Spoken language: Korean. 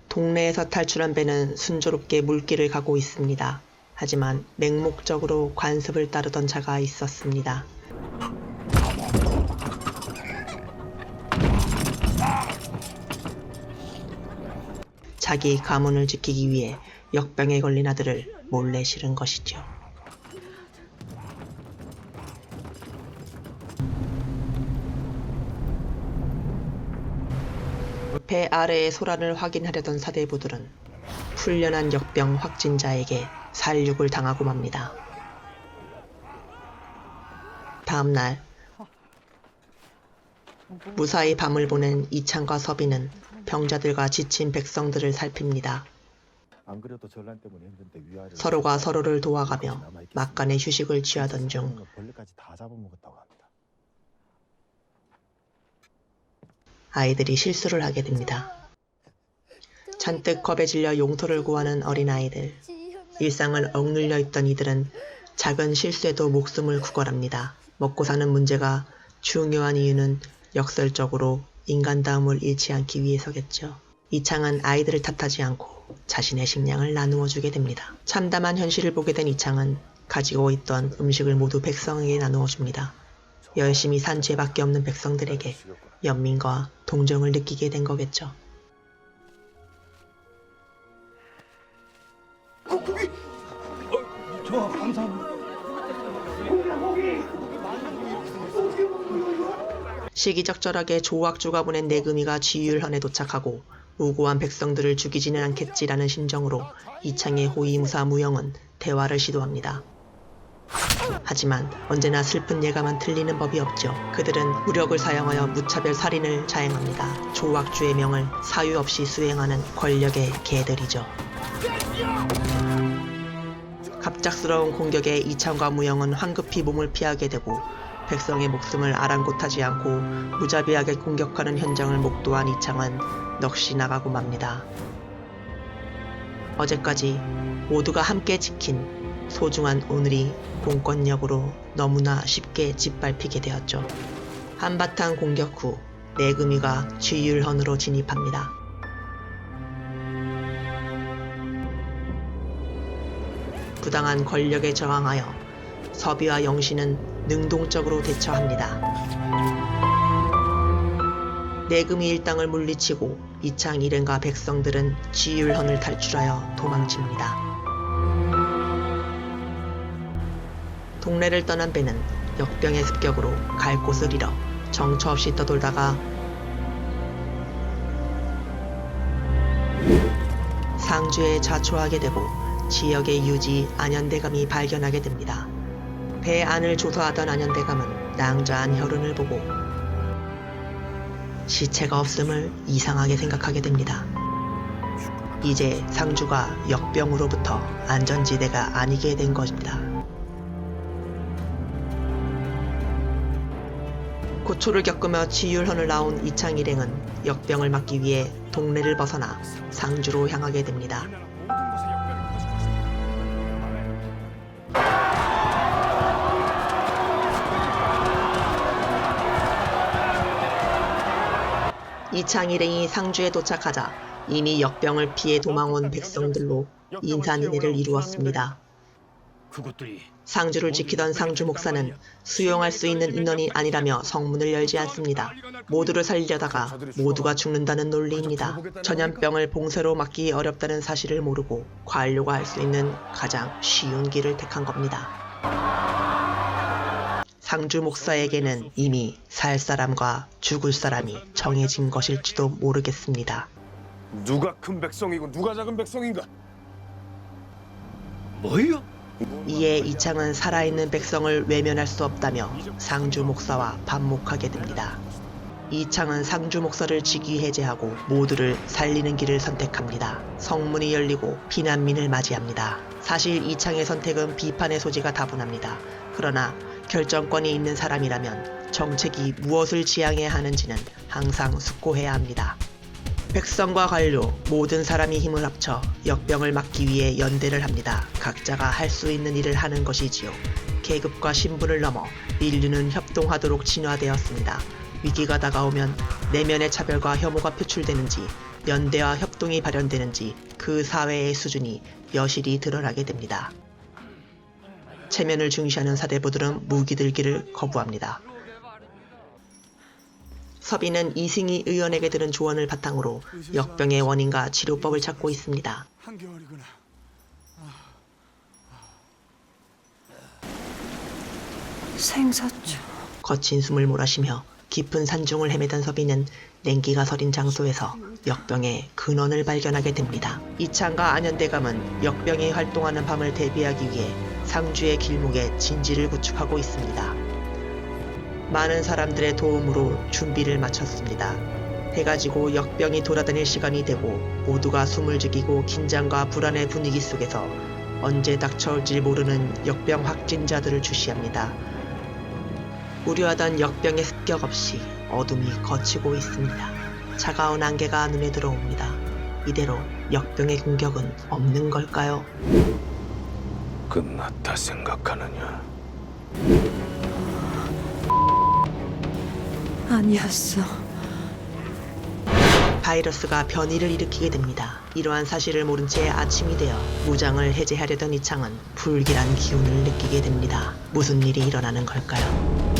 동네에서 탈출한 배는 순조롭게 물길을 가고 있습니다. 하지만 맹목적으로 관습을 따르던 자가 있었습니다. 자기 가문을 지키기 위해 역병에 걸린 아들을 몰래 실은 것이죠. 배 아래의 소란을 확인하려던 사대부들은 풀려난 역병 확진자에게 살육을 당하고 맙니다. 다음날 무사히 밤을 보낸 이창과 서비는 병자들과 지친 백성들을 살핍니다. 서로가 서로를 도와가며 막간의 휴식을 취하던 중 아이들이 실수를 하게 됩니다. 잔뜩 겁에 질려 용토를 구하는 어린아이들. 일상을 억눌려 있던 이들은 작은 실수에도 목숨을 구걸합니다. 먹고 사는 문제가 중요한 이유는 역설적으로 인간다움을 잃지 않기 위해서겠죠. 이창은 아이들을 탓하지 않고 자신의 식량을 나누어 주게 됩니다. 참담한 현실을 보게 된 이창은 가지고 있던 음식을 모두 백성에게 나누어 줍니다. 열심히 산 죄밖에 없는 백성들에게 연민과 동정을 느끼게 된 거겠죠. 고기! 좋아, 감사합니다. 시기적절하게 조악주가 보낸 내금이가 지율헌에 도착하고 무고한 백성들을 죽이지는 않겠지라는 심정으로 이창의 호위무사 무영은 대화를 시도합니다. 하지만 언제나 슬픈 예감은 틀리는 법이 없죠. 그들은 무력을 사용하여 무차별 살인을 자행합니다. 조악주의 명을 사유 없이 수행하는 권력의 개들이죠. 갑작스러운 공격에 이창과 무영은 황급히 몸을 피하게 되고 백성의 목숨을 아랑곳하지 않고 무자비하게 공격하는 현장을 목도한 이창은 넋이 나가고 맙니다. 어제까지 모두가 함께 지킨 소중한 오늘이 공권력으로 너무나 쉽게 짓밟히게 되었죠. 한바탕 공격 후 내금이가 지율헌으로 진입합니다. 부당한 권력에 저항하여 서비와 영신은 능동적으로 대처합니다. 내금이 일당을 물리치고 이창 일행과 백성들은 지율헌을 탈출하여 도망칩니다. 동네를 떠난 배는 역병의 습격으로 갈 곳을 잃어 정처 없이 떠돌다가 상주에 자초하게 되고 지역의 유지 안현대감이 발견하게 됩니다. 배 안을 조사하던 안현대감은 낭자한 혈흔을 보고 시체가 없음을 이상하게 생각하게 됩니다. 이제 상주가 역병으로부터 안전지대가 아니게 된 것입니다. 고초를 겪으며 지율헌을 나온 이창 일행은 역병을 막기 위해 동네를 벗어나 상주로 향하게 됩니다. 이창 일행이 상주에 도착하자 이미 역병을 피해 도망온 백성들로 인산인해를 이루었습니다. 상주를 지키던 상주 목사는 수용할 수 있는 인원이 아니라며 성문을 열지 않습니다. 모두를 살리려다가 모두가 죽는다는 논리입니다. 전염병을 봉쇄로 막기 어렵다는 사실을 모르고 관료가 할 수 있는 가장 쉬운 길을 택한 겁니다. 상주 목사에게는 이미 살 사람과 죽을 사람이 정해진 것일지도 모르겠습니다. 누가 큰 백성이고 누가 작은 백성인가? 뭐요? 이에 이창은 살아있는 백성을 외면할 수 없다며 상주 목사와 반목하게 됩니다. 이창은 상주 목사를 직위해제하고 모두를 살리는 길을 선택합니다. 성문이 열리고 피난민을 맞이합니다. 사실 이창의 선택은 비판의 소지가 다분합니다. 그러나 결정권이 있는 사람이라면 정책이 무엇을 지향해야 하는지는 항상 숙고해야 합니다. 백성과 관료, 모든 사람이 힘을 합쳐 역병을 막기 위해 연대를 합니다. 각자가 할 수 있는 일을 하는 것이지요. 계급과 신분을 넘어 인류는 협동하도록 진화되었습니다. 위기가 다가오면 내면의 차별과 혐오가 표출되는지 연대와 협동이 발현되는지 그 사회의 수준이 여실히 드러나게 됩니다. 체면을 중시하는 사대부들은 무기 들기를 거부합니다. 서빈은 이승희 의원에게 들은 조언을 바탕으로 역병의 원인과 치료법을 찾고 있습니다. 한겨울이구나. 생사초. 거친 숨을 몰아쉬며 깊은 산중을 헤매던 서빈은 냉기가 서린 장소에서 역병의 근원을 발견하게 됩니다. 이창과 안현대감은 역병이 활동하는 밤을 대비하기 위해 상주의 길목에 진지를 구축하고 있습니다. 많은 사람들의 도움으로 준비를 마쳤습니다. 해가 지고 역병이 돌아다닐 시간이 되고 모두가 숨을 죽이고 긴장과 불안의 분위기 속에서 언제 닥쳐올지 모르는 역병 확진자들을 주시합니다. 우려하던 역병의 습격 없이 어둠이 걷히고 있습니다. 차가운 안개가 눈에 들어옵니다. 이대로 역병의 공격은 없는 걸까요? 끝났다 생각하느냐? 아니었어. 바이러스가 변이를 일으키게 됩니다. 이러한 사실을 모른 채 아침이 되어 무장을 해제하려던 이창은 불길한 기운을 느끼게 됩니다. 무슨 일이 일어나는 걸까요?